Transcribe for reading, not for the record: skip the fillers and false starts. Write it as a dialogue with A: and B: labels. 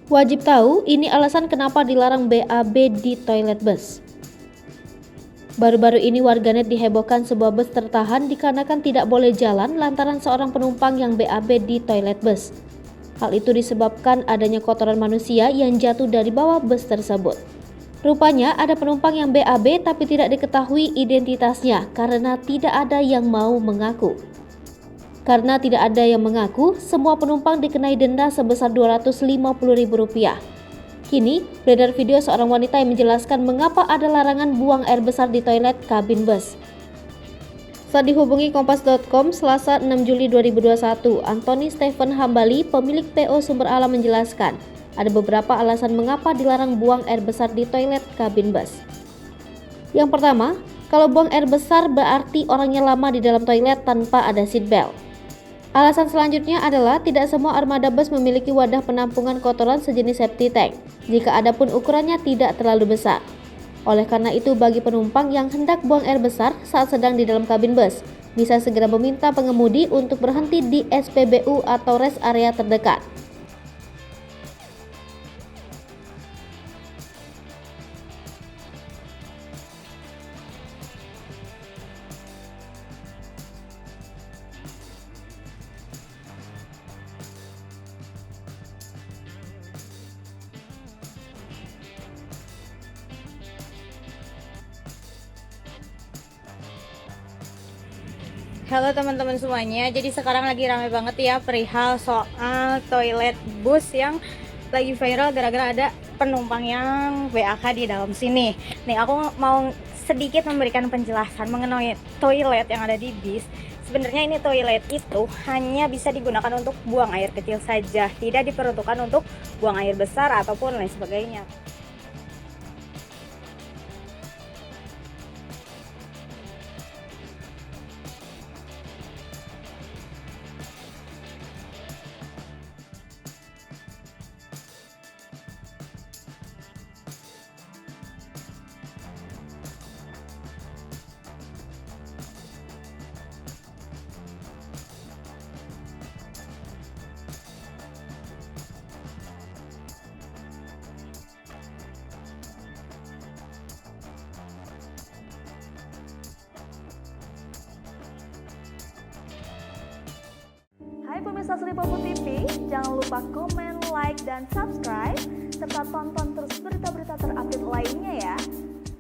A: Wajib tahu, ini alasan kenapa dilarang BAB di toilet bus. Baru-baru ini warganet dihebohkan sebuah bus tertahan dikarenakan tidak boleh jalan lantaran seorang penumpang yang BAB di toilet bus. Hal itu disebabkan adanya kotoran manusia yang jatuh dari bawah bus tersebut. Rupanya ada penumpang yang BAB tapi tidak diketahui identitasnya karena tidak ada yang mau mengaku. Karena tidak ada yang mengaku, semua penumpang dikenai denda sebesar Rp250.000. Kini, beredar video seorang wanita yang menjelaskan mengapa ada larangan buang air besar di toilet kabin bus. Saat dihubungi Kompas.com Selasa 6 Juli 2021, Anthony Stephen Hambali, pemilik PO Sumber Alam menjelaskan, ada beberapa alasan mengapa dilarang buang air besar di toilet kabin bus. Yang pertama, kalau buang air besar berarti orangnya lama di dalam toilet tanpa ada seatbelt. Alasan selanjutnya adalah tidak semua armada bus memiliki wadah penampungan kotoran sejenis septic tank, jika ada pun ukurannya tidak terlalu besar. Oleh karena itu, bagi penumpang yang hendak buang air besar saat sedang di dalam kabin bus, bisa segera meminta pengemudi untuk berhenti di SPBU atau rest area terdekat.
B: Halo teman-teman semuanya, jadi sekarang lagi rame banget ya perihal soal toilet bus yang lagi viral gara-gara ada penumpang yang BAK di dalam sini. Nih aku mau sedikit memberikan penjelasan mengenai toilet yang ada di bis. Sebenarnya ini toilet itu hanya bisa digunakan untuk buang air kecil saja, tidak diperuntukkan untuk buang air besar ataupun lain sebagainya.
C: Hai pemirsa Sri Popo TV, jangan lupa komen, like, dan subscribe, serta tonton terus berita-berita terupdate lainnya ya.